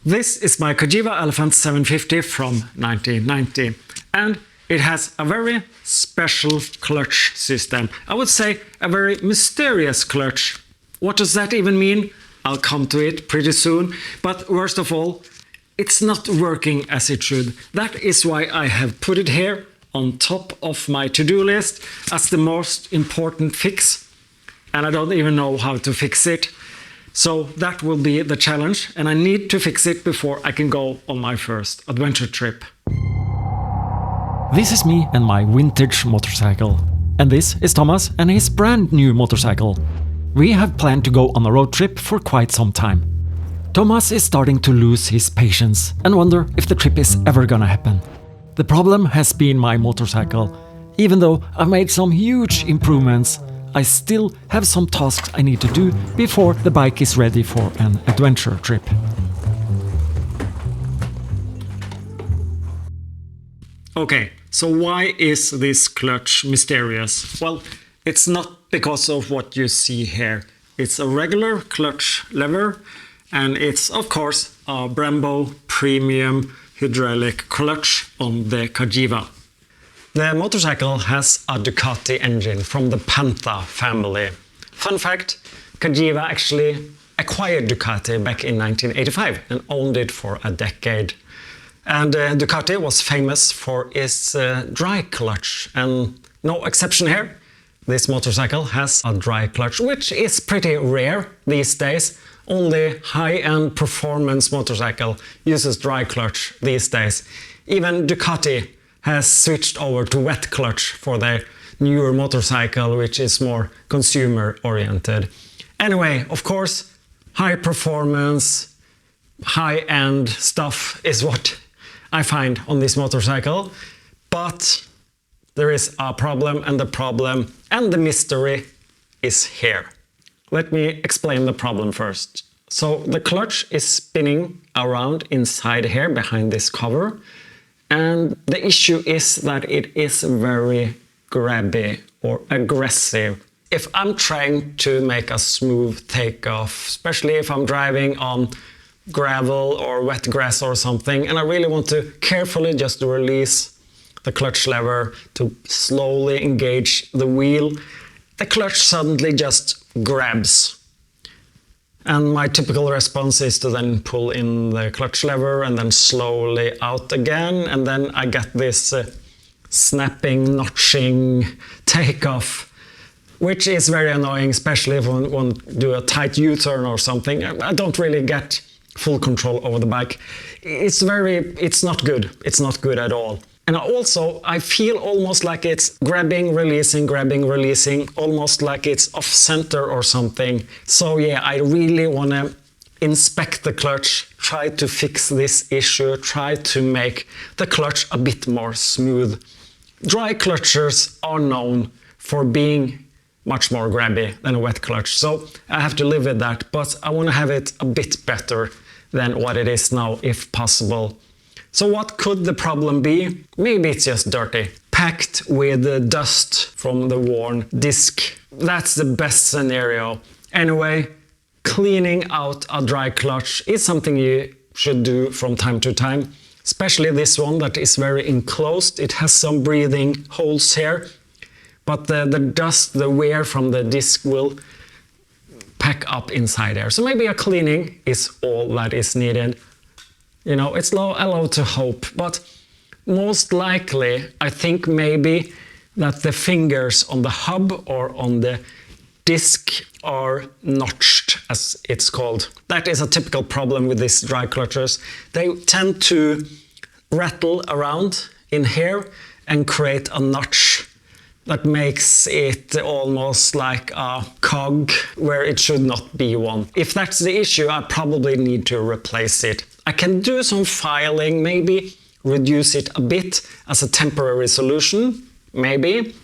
This is my Cagiva Elefant 750 from 1990, and it has a very special clutch system. I would say a very mysterious clutch. What does that even mean? I'll come to it pretty soon, but worst of all, it's not working as it should. That is why I have put it here on top of my to-do list as the most important fix, and I don't even know how to fix it. So that will be the challenge, and I need to fix it before I can go on my first adventure trip. This is me and my vintage motorcycle. And this is Thomas and his brand new motorcycle. We have planned to go on a road trip for quite some time. Thomas is starting to lose his patience and wonder if the trip is ever gonna happen. The problem has been my motorcycle. Even though I've made some huge improvements, I still have some tasks I need to do before the bike is ready for an adventure trip. Okay, so why is this clutch mysterious? Well, it's not because of what you see here. It's a regular clutch lever, and it's of course a Brembo premium hydraulic clutch on the Cagiva. The motorcycle has a Ducati engine from the Pantha family. Fun fact, Cagiva actually acquired Ducati back in 1985 and owned it for a decade. And Ducati was famous for its dry clutch, and no exception here. This motorcycle has a dry clutch, which is pretty rare these days. Only high-end performance motorcycle uses dry clutch these days. Even Ducati has switched over to wet clutch for their newer motorcycle, which is more consumer-oriented. Anyway, of course, high performance, high-end stuff is what I find on this motorcycle. But there is a problem, and the problem and the mystery is here. Let me explain the problem first. So the clutch is spinning around inside here behind this cover. And the issue is that it is very grabby or aggressive. If I'm trying to make a smooth takeoff, especially if I'm driving on gravel or wet grass or something, and I really want to carefully just release the clutch lever to slowly engage the wheel, the clutch suddenly just grabs. And my typical response is to then pull in the clutch lever and then slowly out again, and then I get this snapping, notching takeoff, which is very annoying, especially if one do a tight U-turn or something. I don't really get full control over the bike. It's not good. It's not good at all. And I feel almost like it's grabbing, releasing, almost like it's off center or something. So yeah, I really want to inspect the clutch, try to fix this issue, try to make the clutch a bit more smooth. Dry clutches are known for being much more grabby than a wet clutch, so I have to live with that, but I want to have it a bit better than what it is now, if possible. So what could the problem be? Maybe it's just dirty, packed with dust from the worn disc. That's the best scenario. Anyway, cleaning out a dry clutch is something you should do from time to time, especially this one that is very enclosed. It has some breathing holes here, but the dust, the wear from the disc will pack up inside there. So maybe a cleaning is all that is needed. You know, it's allowed to hope, but most likely I think maybe that the fingers on the hub or on the disc are notched, as it's called. That is a typical problem with these dry clutches. They tend to rattle around in here and create a notch that makes it almost like a cog where it should not be one. If that's the issue, I probably need to replace it. I can do some filing, maybe reduce it a bit as a temporary solution, maybe.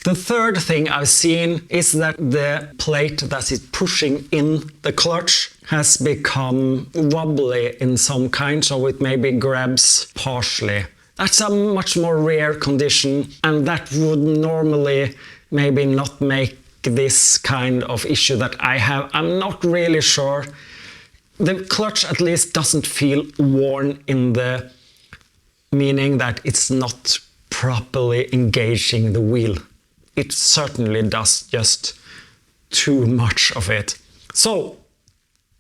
The third thing I've seen is that the plate that is pushing in the clutch has become wobbly in some kind, so it maybe grabs partially. That's a much more rare condition, and that would normally maybe not make this kind of issue that I have. I'm not really sure the clutch at least doesn't feel worn in the meaning that it's not properly engaging the wheel. It certainly does just too much of it. So,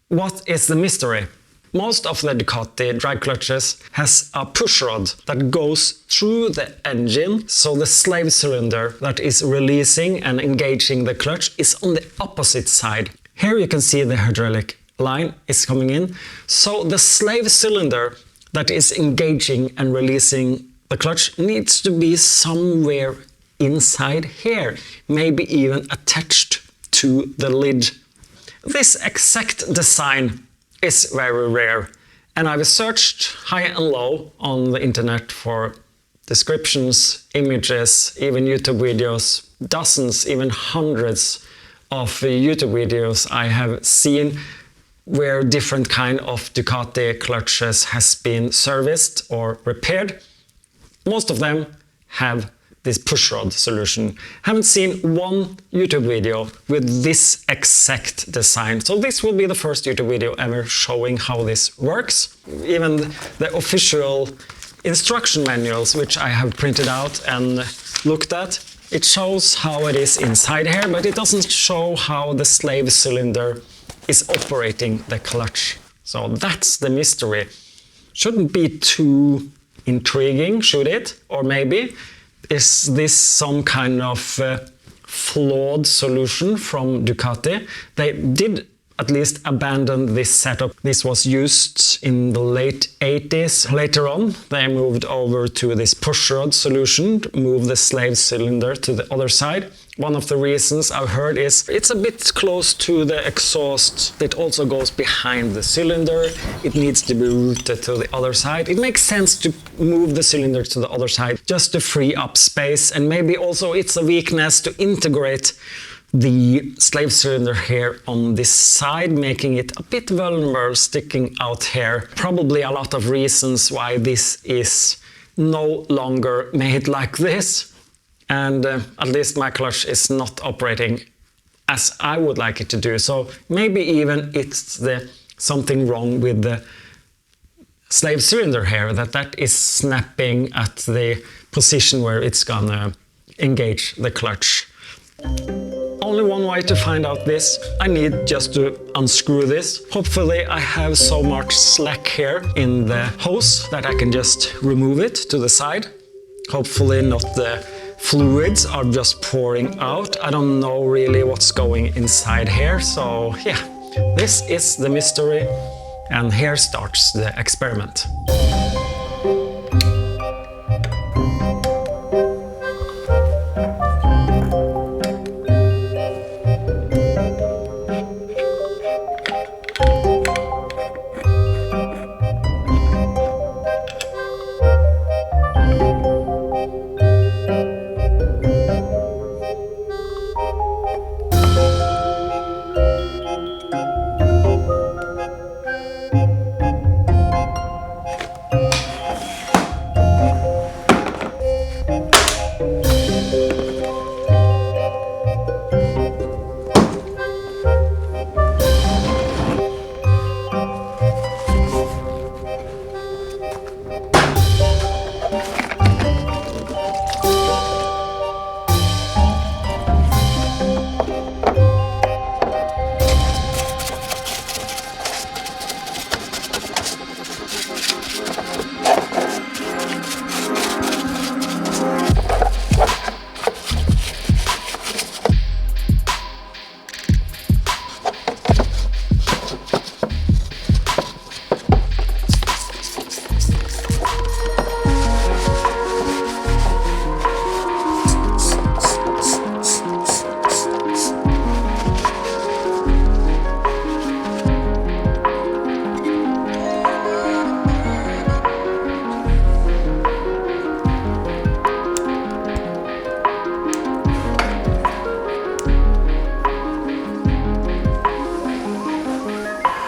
what is the mystery? Most of the Ducati drag clutches has a push rod that goes through the engine, so the slave cylinder that is releasing and engaging the clutch is on the opposite side. Here you can see the hydraulic line is coming in, so the slave cylinder that is engaging and releasing the clutch needs to be somewhere inside here, maybe even attached to the lid. This exact design is very rare, and I've searched high and low on the internet for descriptions, images, even YouTube videos, dozens, even hundreds of YouTube videos I have seen where different kind of Ducati clutches has been serviced or repaired. Most of them have this push rod solution. Haven't seen one YouTube video with this exact design. So this will be the first YouTube video ever showing how this works. Even the official instruction manuals, which I have printed out and looked at, it shows how it is inside here, but it doesn't show how the slave cylinder is operating the clutch. So that's the mystery. Shouldn't be too intriguing, should it? Or maybe is this some kind of flawed solution from Ducati? They did at least abandon this setup. This was used in the late 80s. Later on, they moved over to this push rod solution, move the slave cylinder to the other side. One of the reasons I've heard is it's a bit close to the exhaust. It also goes behind the cylinder. It needs to be routed to the other side. It makes sense to move the cylinder to the other side just to free up space, and maybe also it's a weakness to integrate the slave cylinder here on this side, making it a bit vulnerable sticking out here. Probably a lot of reasons why this is no longer made like this. And at least my clutch is not operating as I would like it to do. So maybe even it's something wrong with the slave cylinder here, that is snapping at the position where it's gonna engage the clutch. Only one way to find out this. I need just to unscrew this. Hopefully I have so much slack here in the hose that I can just remove it to the side. Hopefully not the fluids are just pouring out. I don't know really what's going inside here. So yeah, this is the mystery, and here starts the experiment.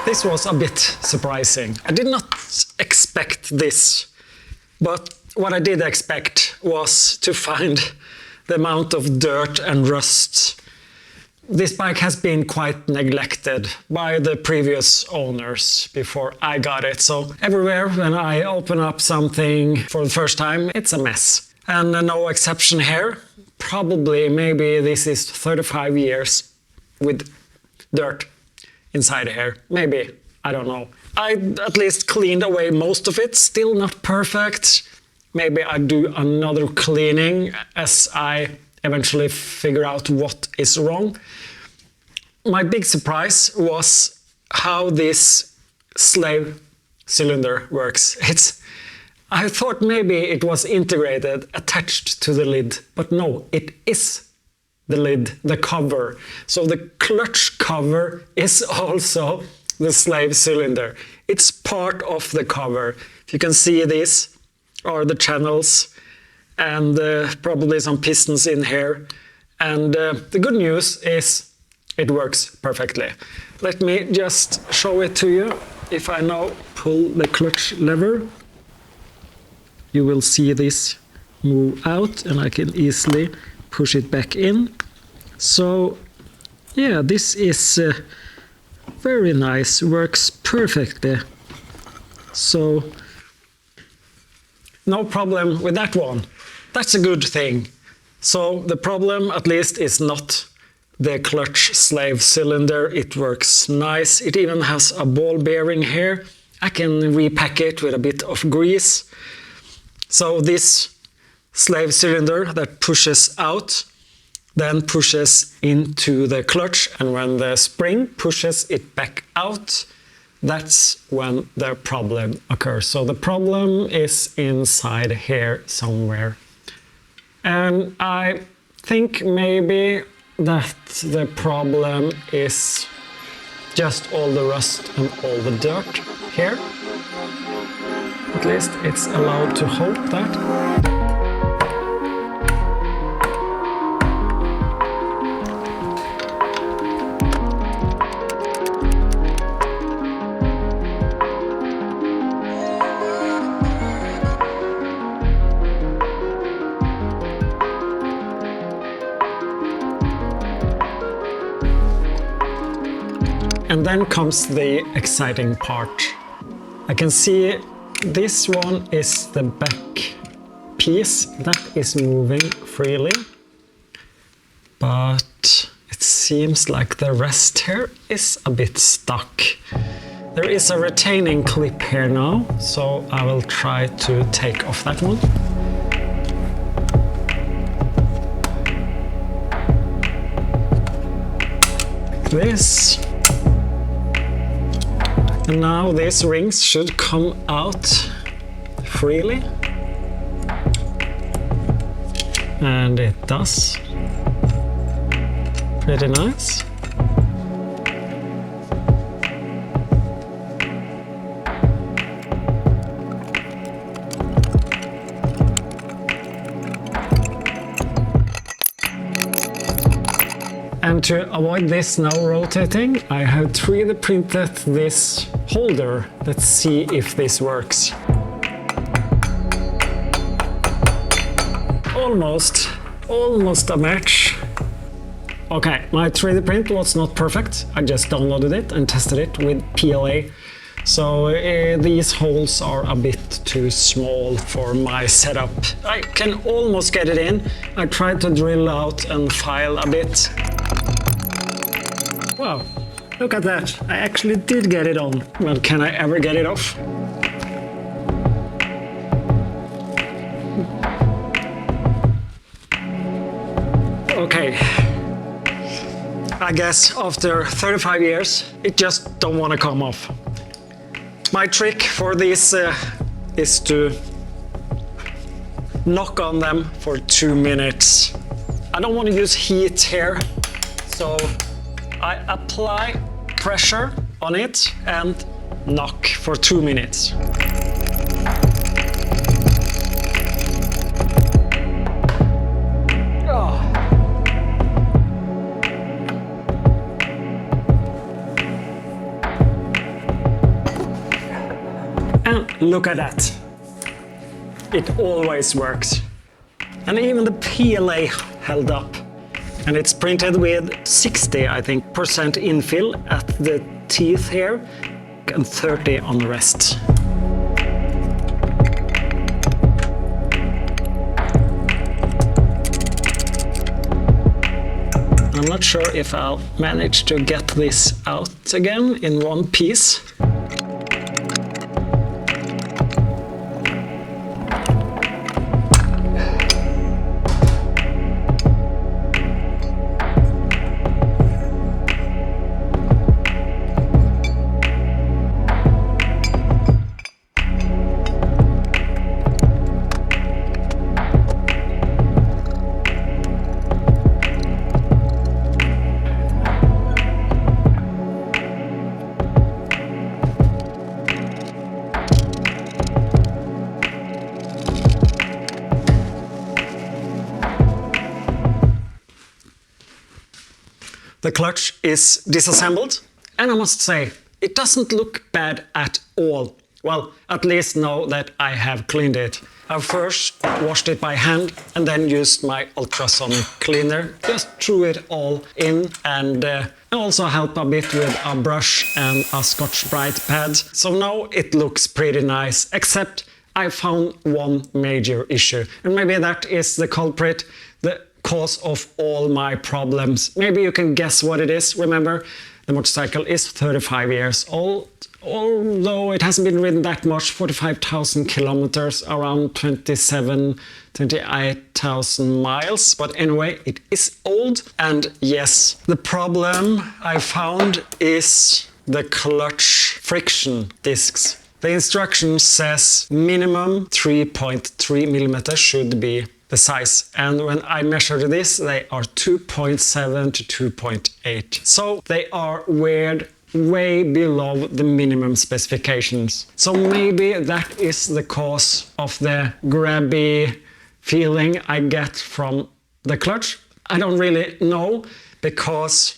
This was a bit surprising. I did not expect this, but what I did expect was to find the amount of dirt and rust this bike has been quite neglected by the previous owners before I got it. So everywhere when I open up something for the first time, it's a mess. And no exception here. Probably maybe this is 35 years with dirt inside here. Maybe, I don't know. I at least cleaned away most of it, still not perfect. Maybe I do another cleaning as I eventually figure out what is wrong. My big surprise was how this slave cylinder works. I thought maybe it was integrated, attached to the lid, but no, it is the lid, the cover. So the clutch cover is also the slave cylinder. It's part of the cover. If you can see this, are the channels, and probably some pistons in here. And the good news is it works perfectly. Let me just show it to you. If I now pull the clutch lever, you will see this move out and I can easily push it back in. So yeah, this is very nice, works perfectly. So no problem with that one. That's a good thing. So the problem at least is not the clutch slave cylinder. It works nice. It even has a ball bearing here. I can repack it with a bit of grease. So this slave cylinder that pushes out then pushes into the clutch, and when the spring pushes it back out, that's when the problem occurs. So the problem is inside here somewhere. And I think maybe that the problem is just all the rust and all the dirt here. At least it's allowed to hope that. And then comes the exciting part. I can see this one is the back piece that is moving freely, but it seems like the rest here is a bit stuck. There is a retaining clip here now, so I will try to take off that one. Like this. And now these rings should come out freely. And it does. Pretty nice. And to avoid this now rotating, I have 3D printed this holder. Let's see if this works. Almost a match. Okay, my 3D print was not perfect. I just downloaded it and tested it with PLA. So these holes are a bit too small for my setup. I can almost get it in. I tried to drill out and file a bit. Wow, look at that. I actually did get it on. Well, can I ever get it off? Okay. I guess after 35 years, it just don't want to come off. My trick for this is to knock on them for 2 minutes. I don't want to use heat here, so I apply pressure on it and knock for 2 minutes. And look at that. It always works. And even the PLA held up. And it's printed with 60, I think, percent infill at the teeth here and 30 on the rest. I'm not sure if I'll manage to get this out again in one piece. The clutch is disassembled, and I must say, it doesn't look bad at all. Well, at least now that I have cleaned it. I first washed it by hand and then used my ultrasonic cleaner. Just threw it all in and also helped a bit with a brush and a Scotch-Brite pad. So now it looks pretty nice, except I found one major issue. And maybe that is the culprit, the cause of all my problems. Maybe you can guess what it is. Remember, the motorcycle is 35 years old, although it hasn't been ridden that much, 45,000 kilometers, around 28,000 miles. But anyway, it is old. And yes, the problem I found is the clutch friction discs. The instruction says minimum 3.3 millimeters should be the size, and when I measured this, they are 2.7 to 2.8. So they are weird, way below the minimum specifications. So maybe that is the cause of the grabby feeling I get from the clutch. I don't really know, because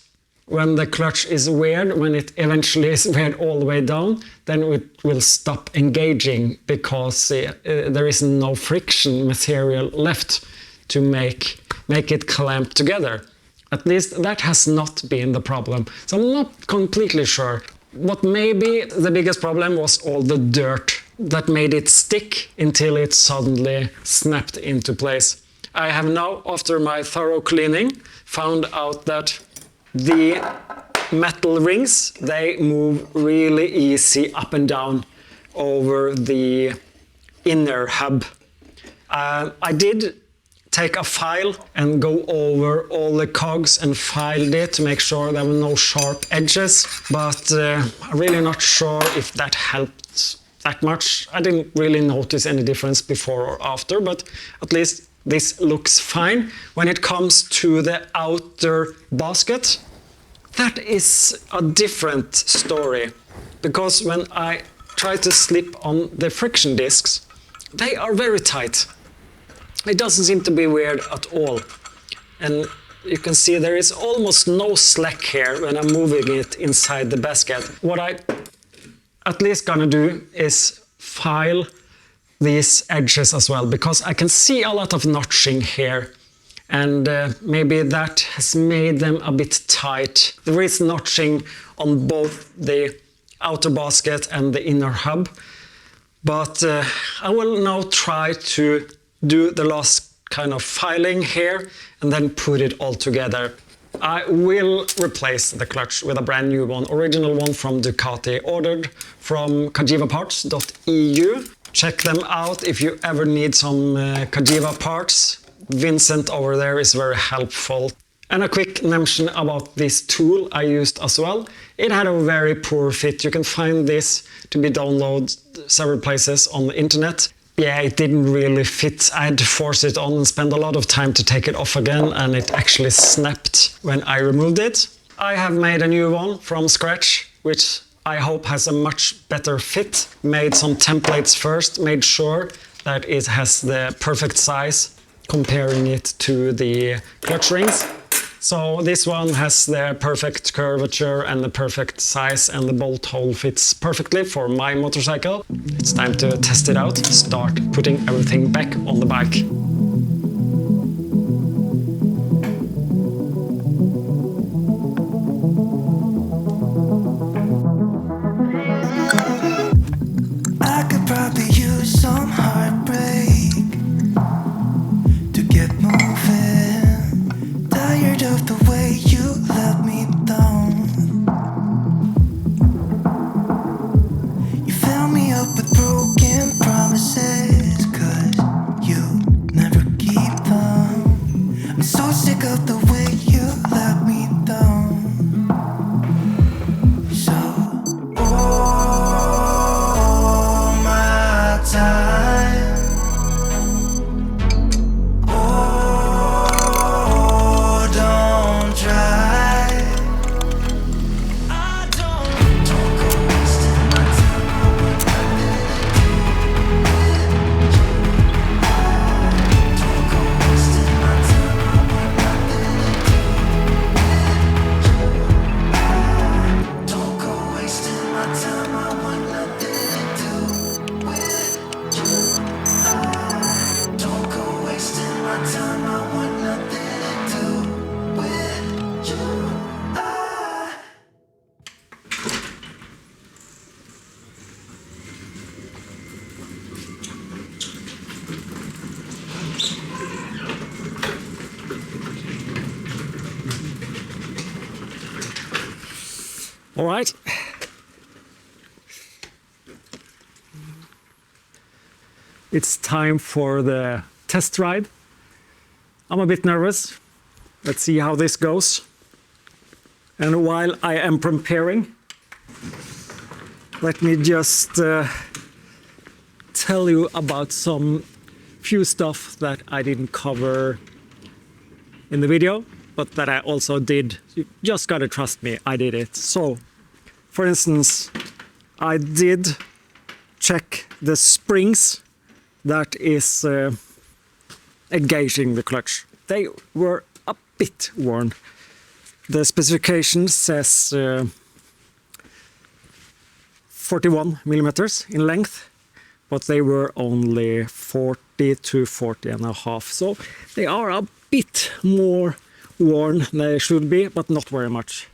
when the clutch is weird, when it eventually is weird all the way down, then it will stop engaging, because there is no friction material left to make it clamp together. At least that has not been the problem. So I'm not completely sure. What maybe the biggest problem was all the dirt that made it stick until it suddenly snapped into place. I have now, after my thorough cleaning, found out that the metal rings, they move really easy up and down over the inner hub. I did take a file and go over all the cogs and filed it to make sure there were no sharp edges, but I'm really not sure if that helped that much. I didn't really notice any difference before or after, but at least this looks fine. When it comes to the outer basket, that is a different story, because when I try to slip on the friction discs, they are very tight. It doesn't seem to be weird at all. And you can see there is almost no slack here when I'm moving it inside the basket. What I at least gonna do is file these edges as well, because I can see a lot of notching here, and maybe that has made them a bit tight. There is notching on both the outer basket and the inner hub, but I will now try to do the last kind of filing here and then put it all together. I will replace the clutch with a brand new one, original one from Ducati, ordered from cagivaparts.eu. Check them out if you ever need some Cagiva parts. Vincent over there is very helpful. And a quick mention about this tool I used as well. It had a very poor fit. You can find this to be downloaded several places on the internet. Yeah, it didn't really fit. I had to force it on and spend a lot of time to take it off again, and it actually snapped when I removed it. I have made a new one from scratch, which I hope has a much better fit. Made some templates first, made sure that it has the perfect size, comparing it to the clutch rings. So this one has the perfect curvature and the perfect size, and the bolt hole fits perfectly for my motorcycle. It's time to test it out, start putting everything back on the bike. All right. It's time for the test ride. I'm a bit nervous. Let's see how this goes. And while I am preparing, let me just tell you about some few stuff that I didn't cover in the video, but that I also did. You just gotta trust me, I did it. So, for instance, I did check the springs that is engaging the clutch. They were a bit worn. The specification says 41 millimeters in length, but they were only 40 to 40 and a half. So they are a bit more worn than they should be, but not very much.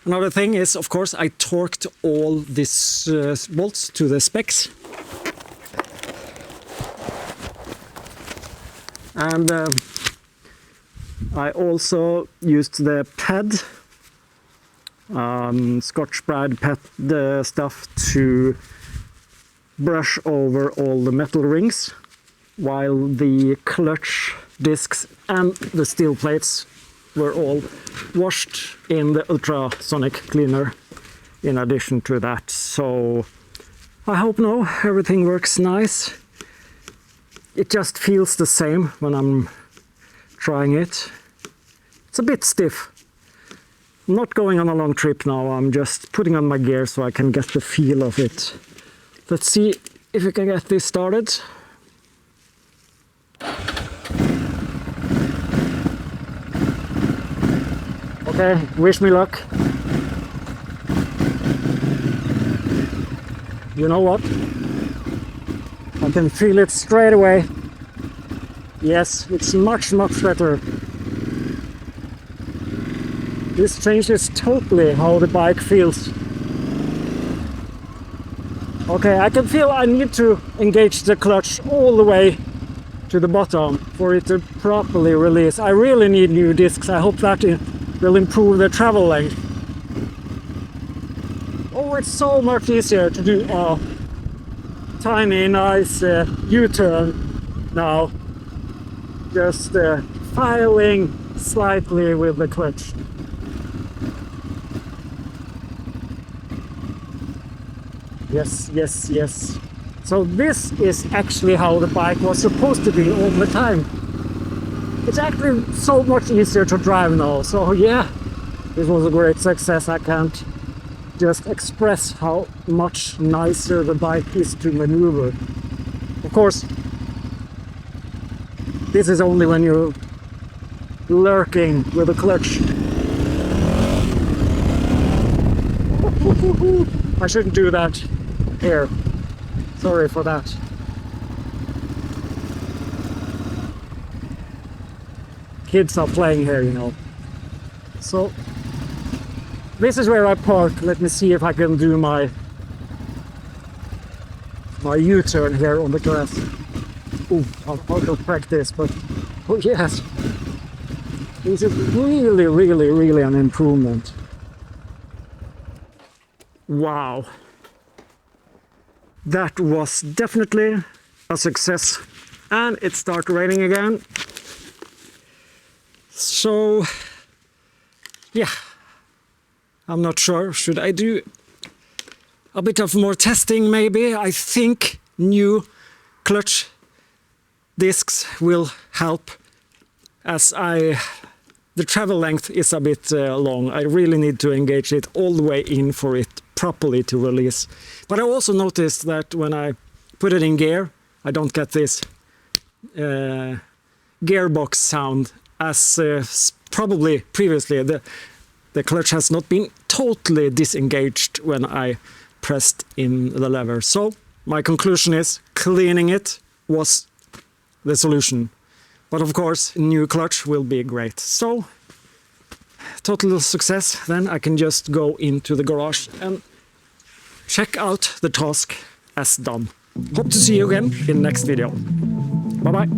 Another thing is, of course, I torqued all these bolts to the specs. And I also used the pad, Scotch-Brite pad stuff to brush over all the metal rings, while the clutch discs and the steel plates were all washed in the ultrasonic cleaner in addition to that. So I hope now everything works nice. It just feels the same when I'm trying it. It's a bit stiff. I'm not going on a long trip now, I'm just putting on my gear so I can get the feel of it. Let's see if we can get this started. Okay, wish me luck. You know what? I can feel it straight away. Yes, it's much better. This changes totally how the bike feels. Okay, I can feel I need to engage the clutch all the way to the bottom for it to properly release. I really need new discs. I hope that will improve the travel length. Oh, it's so much easier to do a tiny, nice U-turn now. Just filing slightly with the clutch. Yes. So this is actually how the bike was supposed to be all the time. It's actually so much easier to drive now. So yeah, this was a great success. I can't just express how much nicer the bike is to maneuver. Of course, this is only when you're lurking with the clutch. I shouldn't do that here. Sorry for that. Kids are playing here, you know. So this is where I park. Let me see if I can do my U-turn here on the grass. Ooh, I'll practice, but oh yes, this is really an improvement. Wow, that was definitely a success, and it started raining again. So yeah, I'm not sure. Should I do a bit of more testing maybe? I think new clutch discs will help, as the travel length is a bit long. I really need to engage it all the way in for it properly to release. But I also noticed that when I put it in gear, I don't get this gearbox sound, as probably previously the clutch has not been totally disengaged when I pressed in the lever. So my conclusion is cleaning it was the solution. But of course, new clutch will be great. So total success. Then I can just go into the garage and check out the task as done. Hope to see you again in the next video. Bye bye.